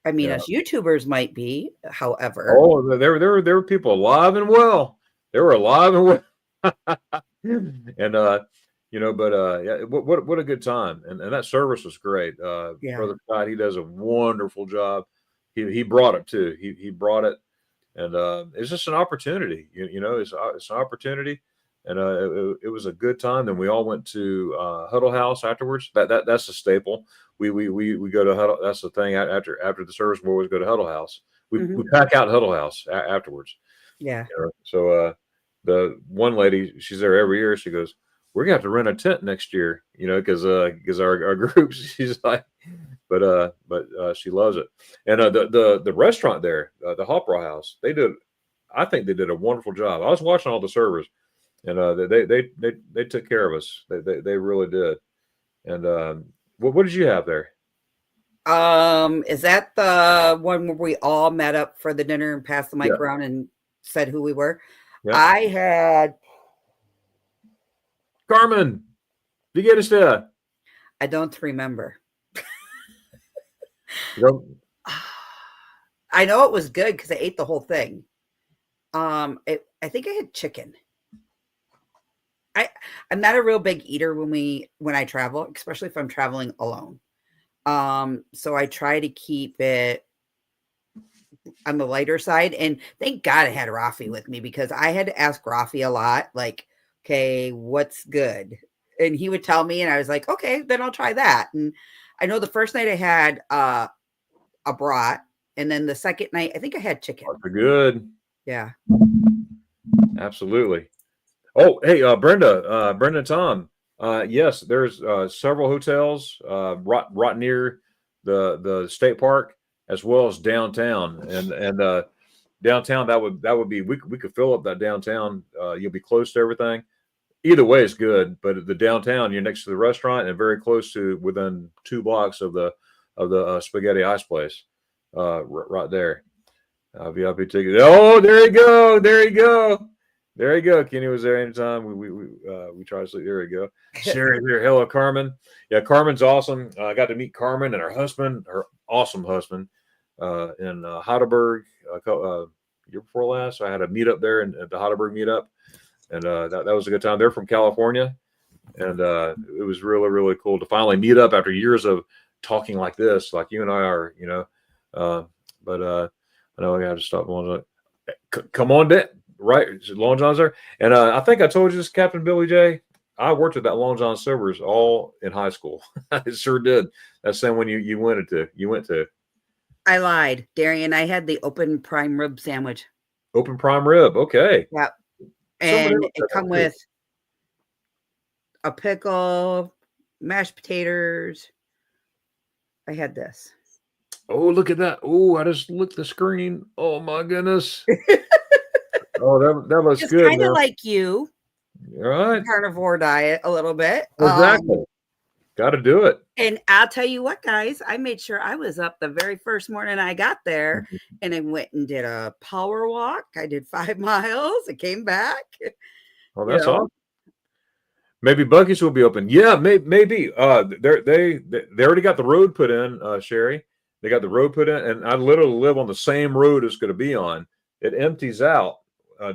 I mean, Yeah. us YouTubers might be, however. Oh, there were people alive and well. They were alive and well. And but yeah, what a good time. And that service was great. Yeah. Brother Scott, he does a wonderful job. He brought it too. He brought it, and it's just an opportunity. It's an opportunity, and it was a good time. Then we all went to Huddle House afterwards. That's a staple. We go to Huddle. That's the thing. After the service, we always go to Huddle House. We Mhm. pack out Huddle House afterwards. Yeah. So the one lady, she's there every year. She goes, "We're gonna have to rent a tent next year," because our group. She's like, but she loves it. And the restaurant there, the Hopra House, I think they did a wonderful job. I was watching all the servers, and they took care of us. They really did. And what did you have there? Is that the one where we all met up for the dinner and passed the mic Yeah, around and said who we were? yeah. I had Carmen, wie geht es dir? I don't remember. You know, I know it was good because I ate the whole thing. I think I had chicken. I'm not a real big eater when I travel, especially if I'm traveling alone. So I try to keep it on the lighter side. And thank God I had Rafi with me, because I had to ask Rafi a lot, like, okay, what's good? And he would tell me, and I was like, okay, then I'll try that. And I know the first night I had a brat, and then the second night I think I had chicken. are good. Yeah. Absolutely. Oh, hey, Brenda and Tom. Yes, there's several hotels right near the state park, as well as downtown. And downtown, that would be, we could fill up that downtown. You'll be close to everything. Either way, it's good. But at the downtown, you're next to the restaurant and very close to, within 2 blocks of the spaghetti ice place, right there. VIP ticket. Oh, there you go. There you go. There you go. Kenny was there anytime. We try to sleep. There you go. Sherry here. Hello, Carmen. Yeah, Carmen's awesome. I got to meet Carmen and her husband, her awesome husband, in Heidelberg. Year before last, I had a meetup there at the Heidelberg meetup, and that was a good time. They're from California, and it was really really cool to finally meet up after years of talking like this, like you and I are. But I know I got to stop Long John. Come on, down, right? Long John's there, and I think I told you this, Captain Billy J. I worked at that Long John Silver's all in high school. I sure did. That's the same one you went to. You went to I lied, Darian. I had the open prime rib sandwich. Open Prime Rib. Okay, Yep. somebody And else it had come that too. with a pickle, mashed potatoes. I had this. Oh, look at that. Oh, I just looked at the screen. Oh my goodness. Oh, that looks Just good, kind of man. like you, All right. carnivore diet a little bit. Exactly. Got to do it. And I'll tell you what, guys, I made sure I was up the very first morning I got there, and I went and did a power walk. I did 5 miles. I came back. Oh, You that's know, awesome. Maybe Bucky's will be open. Yeah, maybe. They already got the road put in, Sherry. They got the road put in, and I literally live on the same road it's going to be on. It empties out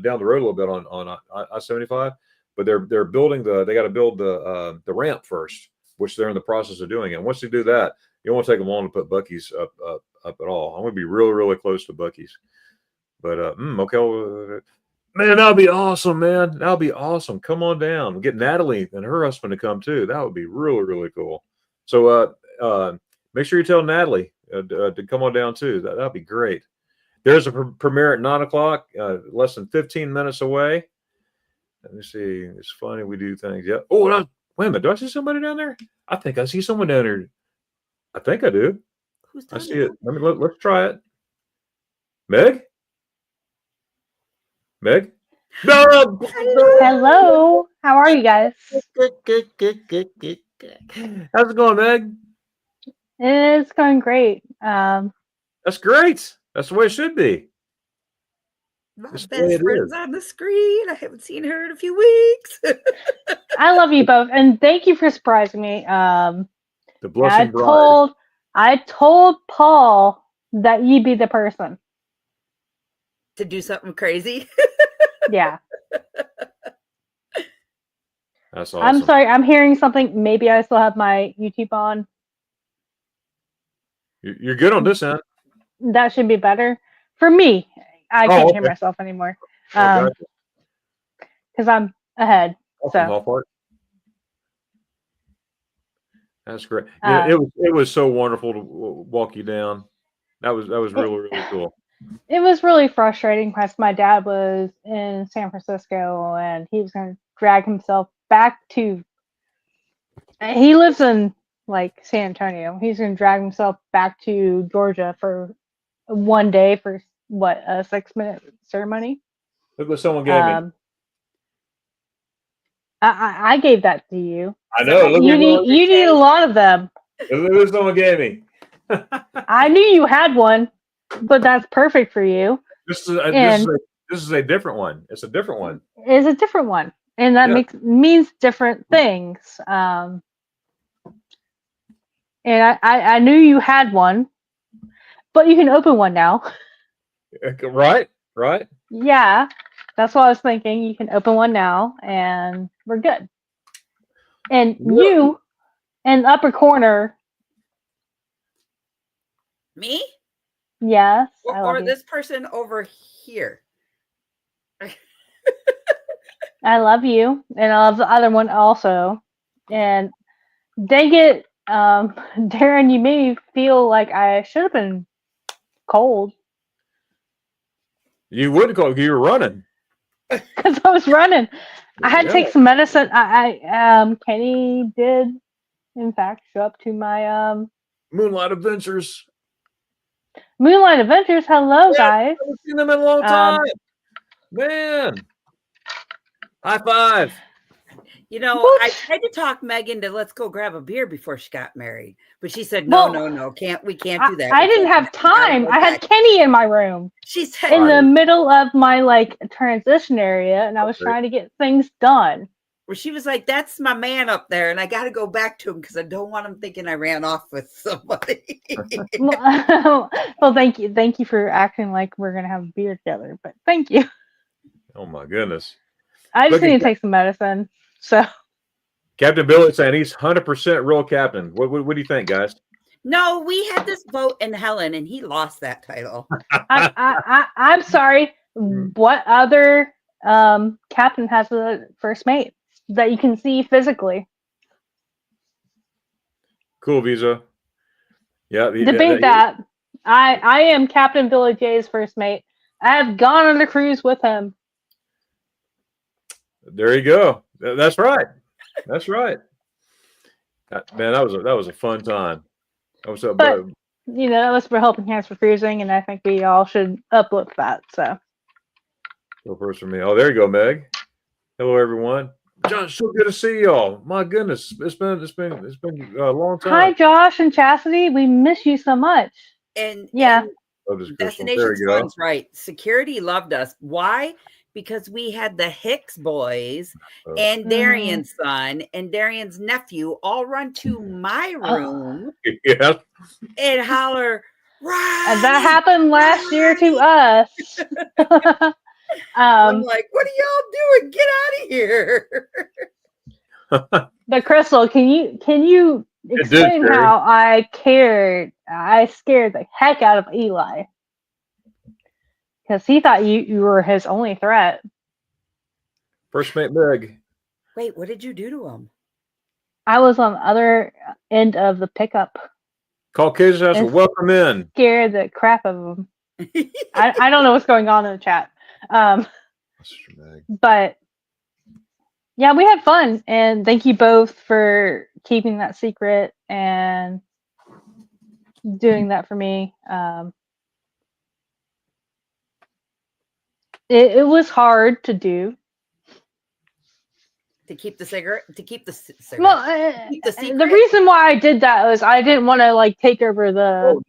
down the road a little bit on I-75, but they're building they got to build the ramp first, which they're in the process of doing. And once they do that, it won't take them long to put Bucky's up at all. I'm going to be really really close to Bucky's. But okay. Well, man, that'll be awesome, man. That'll be awesome. Come on down. Get Natalie and her husband to come too. That would be really, really cool. So make sure you tell Natalie to come on down too. That'd be great. There's a premiere at 9:00, less than 15 minutes away. Let me see. It's funny we do things. Yeah. Oh, wait a minute. Do I see somebody down there? I think I see someone down there. I think I do. who's I done see it. Let's try it. Meg? Meg? No! Hello. How are you guys? Good. How's it going, Meg? It's going great. That's great. That's the way it should be. My That's the way best it friend's is. on the screen. I haven't seen her in a few weeks. I love you both, and thank you for surprising me. The I blushing bride. told Paul that you'd be the person. To do something crazy. Yeah. That's I'm awesome. sorry. I'm hearing something. Maybe I still have my YouTube on. You're good on this end. That should be better for me. I can't hear Okay. myself anymore. Oh, gotcha. Because I'm ahead. Awesome, So Hallmark. That's great. It was so wonderful to walk you down. That was really really cool. it was really frustrating because my dad was in San Francisco and he was going to drag himself back to. He lives in like San Antonio. He's going to drag himself back to Georgia for one day for what, a 6-minute ceremony. Look what someone gave me. I gave that to you. I know. Look You need a lot of them. Look what someone gave me. I knew you had one, but that's perfect for you. This is a different one. It's a different one. It's a different one, and that means different things. And I knew you had one, but you can open one now. Right. Yeah, that's what I was thinking. You can open one now, and we're good. And you, in the upper corner. Me? Yes. Or this person over here. I love you, and I love the other one also. And dang it, Darren, you made me feel like I should have been cold. You would go. You were running. Because I was running. I had to take some medicine. Kenny did, in fact, show up to my Moonlight Adventures. Hello, guys. I haven't seen them in a long time. Man. High five. You know, I tried to talk Megan to let's go grab a beer before she got married, but she said no, we can't do that. I didn't have time. I had Kenny in my room. She said in the middle of my like transition area, and I was trying to get things done. Where she was like, "That's my man up there, and I got to go back to him because I don't want him thinking I ran off with somebody." Well, thank you for acting like we're gonna have a beer together. But thank you. Oh my goodness. I just need to take some medicine. So, Captain Billy saying he's 100% real captain. What do you think, guys? No, we had this vote in Helen, and he lost that title. I'm sorry. What other captain has a first mate that you can see physically? Cool, Visa. Yeah. Debate that. I am Captain Billy J's first mate. I have gone on a cruise with him. There you go. That's right. That's right. Man, that was a fun time. that was for helping hands for cruising, and I think we all should uplift that. So Go first for me. Oh, there you go, Meg. Hello, everyone. John, so good to see y'all. My goodness, it's been a long hi, time. Josh and Chastity. We miss you so much. And Yeah. Oh, this Crystal. There Destinations you go. Fun's right. Security loved us. Why? Because we had the Hicks boys and Darian's son and Darian's nephew all run to my room Yeah. and holler, And that Ronnie, happened last year to us. I'm like, what are y'all doing? Get out of here. But Crystal, can you explain Terry. how I scared the heck out of Eli? Because he thought you were his only threat. First mate Meg. Wait, what did you do to him? I was on the other end of the pickup. Caucasian house, welcome in. Scared the crap of him. I don't know what's going on in the chat. But yeah, we had fun, and thank you both for keeping that secret and doing that for me. It was hard to do. To keep the cigarette? To keep the cigarette? Well, keep the secret? The reason why I did that was I didn't want to take over the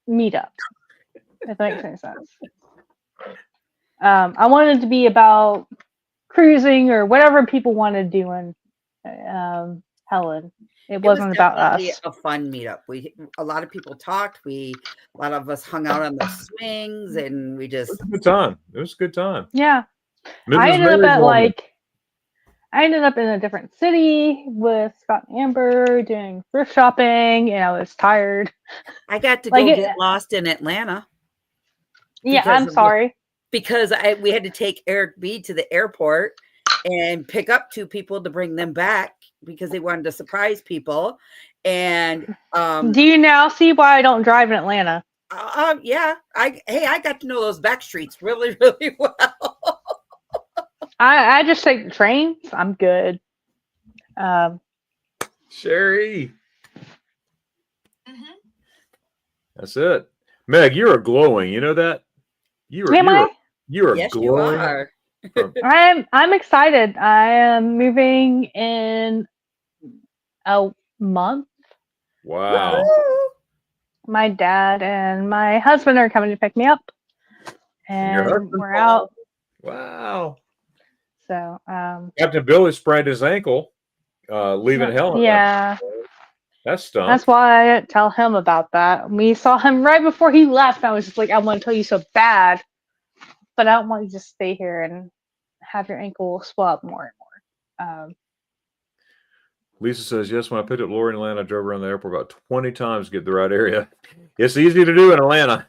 meetup. If that makes any sense. I wanted it to be about cruising or whatever people wanted to do in Helen. It wasn't about us. A fun meetup. A lot of people talked. A lot of us hung out on the swings, and we just. It was a good time. It was a good time. Yeah, I ended up in a different city with Scott and Amber doing thrift shopping, and I was tired. I got to go get lost in Atlanta. Yeah, I'm sorry. Because we had to take Eric B to the airport and pick up 2 people to bring them back because they wanted to surprise people. And do you now see why I don't drive in Atlanta? Yeah. I got to know those back streets really, really well. I just take the trains. I'm good. Sherry. That's it. Meg, you are glowing. You know that? You are yes, glowing. You are. I'm excited. I am moving in a month. Wow. My dad and my husband are coming to pick me up. And we're out. Wow. So Captain Billy sprained his ankle leaving Helen. Yeah. That's stunk. That's why I didn't tell him about that. We saw him right before he left. I was just like, I want to tell you so bad, but I don't want you to stay here and have your ankle swell up more and more. Lisa says, yes, when I picked up Lori in Atlanta, I drove around the airport about 20 times to get the right area. It's easy to do in Atlanta.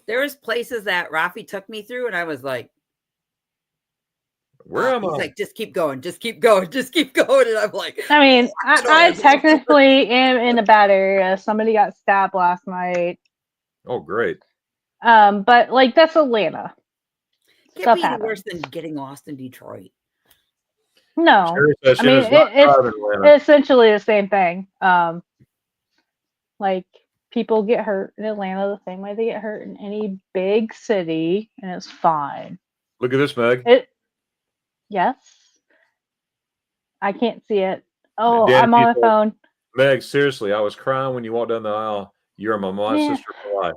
There was places that Rafi took me through, and I was like, where am I? He's like, just keep going, just keep going, just keep going. And I'm like, I mean, I technically am in a bad area. Somebody got stabbed last night. Oh, great. But that's Atlanta. Can't be any worse than getting lost in Detroit. No, I mean it's essentially the same thing. People get hurt in Atlanta the same way they get hurt in any big city, and it's fine. Look at this, Meg. Yes. I can't see it. Oh, Dan, I'm on my phone. Meg, seriously, I was crying when you walked down the aisle. You're my mom's sister for life.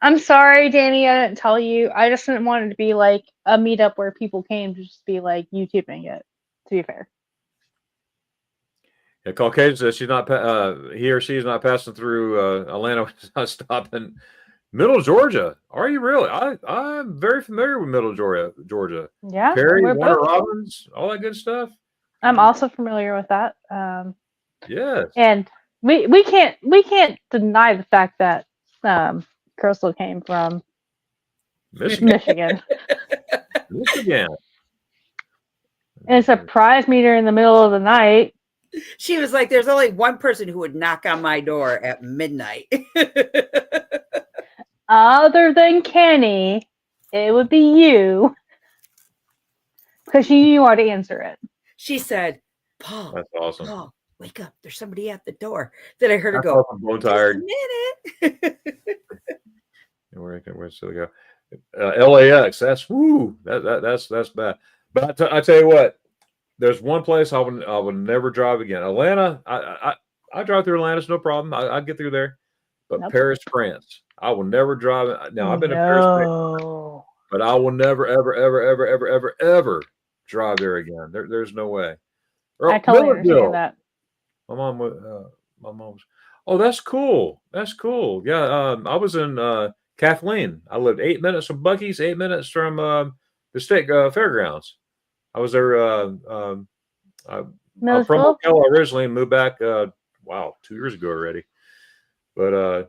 I'm sorry, Danny. I didn't tell you. I just didn't want it to be like a meetup where people came to just be like YouTubing it. To be fair. Yeah, Caucasian says she's not. He or she is not passing through Atlanta. Not stopping. Middle Georgia. Are you really? I'm very familiar with Middle Georgia. Yeah. Perry, Warner Robins, all that good stuff. I'm also familiar with that. Yes. And we can't deny the fact that Crystal came from Michigan. Michigan. And surprised me during the middle of the night. She was like, there's only one person who would knock on my door at midnight. Other than Kenny, it would be you. Because you knew how to answer it. She said, Paul. That's awesome. Paul, wake up. There's somebody at the door. Then I heard her I go, thought I'm bone just tired. a minute. Where's still go? LAX. That's that's bad. But I tell you what, there's one place I would never drive again. Atlanta. I drive through Atlanta. It's no problem. I get through there. But Nope. Paris, France. I will never drive it. Now I've been to Paris, No. but I will never, ever drive there again. There's no way. I totally understand that. My mom was. Oh, that's cool. That's cool. Yeah, I was in Kathleen. I lived 8 minutes from Buc-ee's, 8 minutes from the state fairgrounds. I was there. I'm from Milledgeville? Ocala originally, and moved back. 2 years ago already. But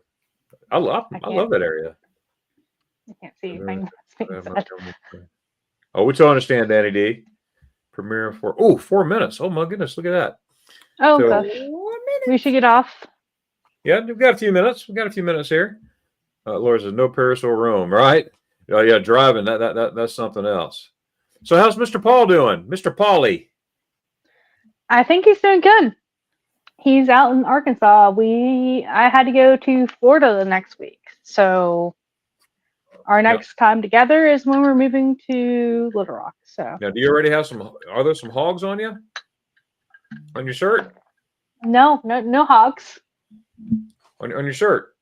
I love that area. I can't see anything that's being said. Oh, we totally understand, Danny D. Premiere for 4 minutes. Oh my goodness, look at that. Oh, So- gosh. 4 minutes. We should get off. Yeah, we've got a few minutes. We've got a few minutes here. Laura says no Paris or Rome, right? Oh yeah, driving that's something else. So how's Mr. Paul doing, Mr. Paulie? I think he's doing good. He's out in Arkansas. I had to go to Florida the next week. So our next time together is when we're moving to Little Rock. So Now, do you already have some? Are there some hogs on you? On your shirt? no hogs. On your shirt?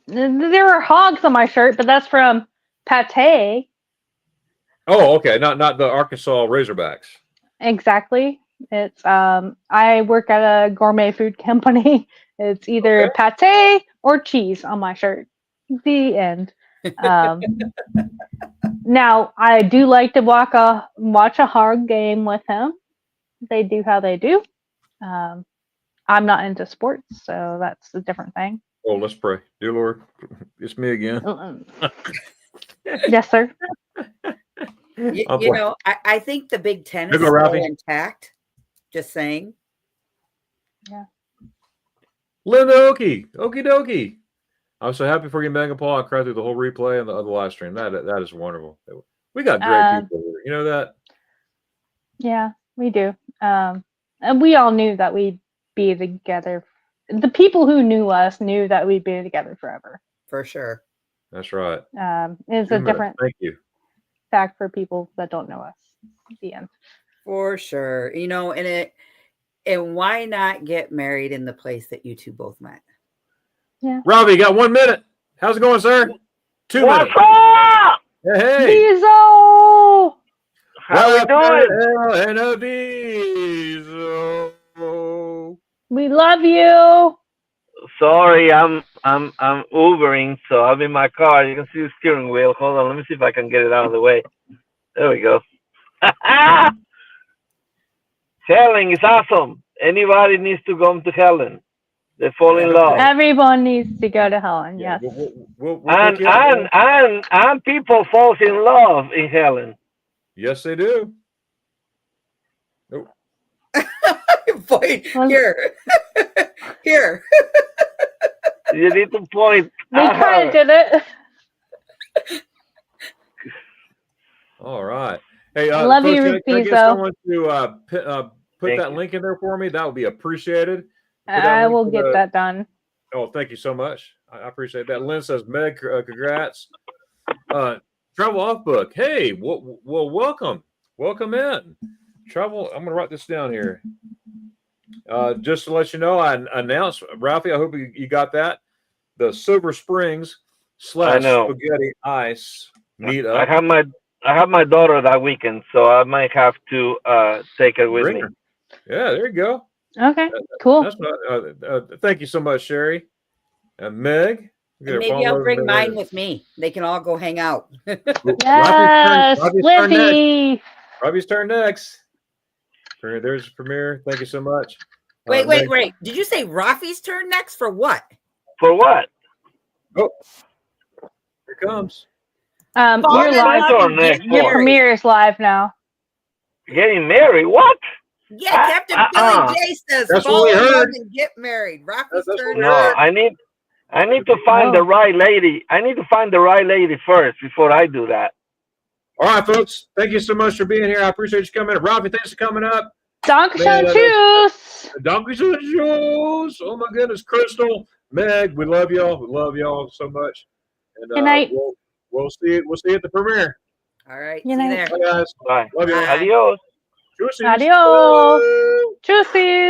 There are hogs on my shirt, but that's from pate. Oh, okay. Not the Arkansas Razorbacks. Exactly. It's I work at a gourmet food company. It's either pate or cheese on my shirt. The end. Now I do like to watch a hog game with him. They do how they do. I'm not into sports, so that's a different thing. Oh, let's pray. Dear Lord, it's me again. Yes, sir. You know, I think the Big Ten is Go, still Ralphie. intact. Just saying. Yeah. Linda Okie dokie. I'm so happy for you, Megan Paul. I cried through the whole replay and the live stream. That is wonderful. We got great people here. You know that? Yeah, we do. And we all knew that we'd be together. The people who knew us knew that we'd be together forever. For sure. That's right. It's a different Thank you. fact for people that don't know us. The end. For sure. You know, and why not get married in the place that you two both met? Yeah. Robbie, you got 1 minute. How's it going, sir? 2 minutes. What's up? Hey. Diesel! How we doing? And a diesel. We love you. Sorry, I'm Ubering, so I'm in my car. You can see the steering wheel. Hold on, let me see if I can get it out of the way. There we go. Helen is awesome. Anybody needs to go to Helen. They fall in love. Everyone needs to go to Helen. Yeah, Yes. we'll and people fall in love in Helen. Yes, they do. Boy, here. Here. You need to point. We kind of did it. All right. Hey, I love folks, you, can I get Rizzo. someone to put Thank that you. link in there for me? That would be appreciated. I will link get to that done. Oh, thank you so much. I appreciate that. Lynn says, Meg, congrats. Travel Off Book. Hey, well, welcome. Welcome in. Travel. I'm going to write this down here. Just to let you know, I announced, Ralphie, I hope you got that. The Silver Springs / Spaghetti Ice meetup. I have my daughter that weekend, so I might have to take her with me. Yeah, there you go. Okay, cool. That's not, thank you so much, Sherry. And Meg. And maybe I'll bring mine with me. They can all go hang out. Yes, Lippy. Robbie's turn next. There's Premier. Thank you so much. Wait. Did you say Rafi's turn next for what? For what? Oh, here it comes. You're live. Your premiere is live now. Getting married? What? Yeah, Captain Billy J says That's follow what we heard. and get married. Rafi's turn. No, I need to find the right lady. I need to find the right lady first before I do that. All right, folks. Thank you so much for being here. I appreciate you coming. Robbie, thanks for coming up. Dankeschön, tschüss. The donkeys on the shows. Oh my goodness, Crystal, Meg, we love y'all. We love y'all so much. And Good night. we'll see it. We'll see you at the premiere. All right. Good See you night. there. Bye guys. Bye. Love you. Bye. Adios. Tschüssi. Adios. Tschüssi.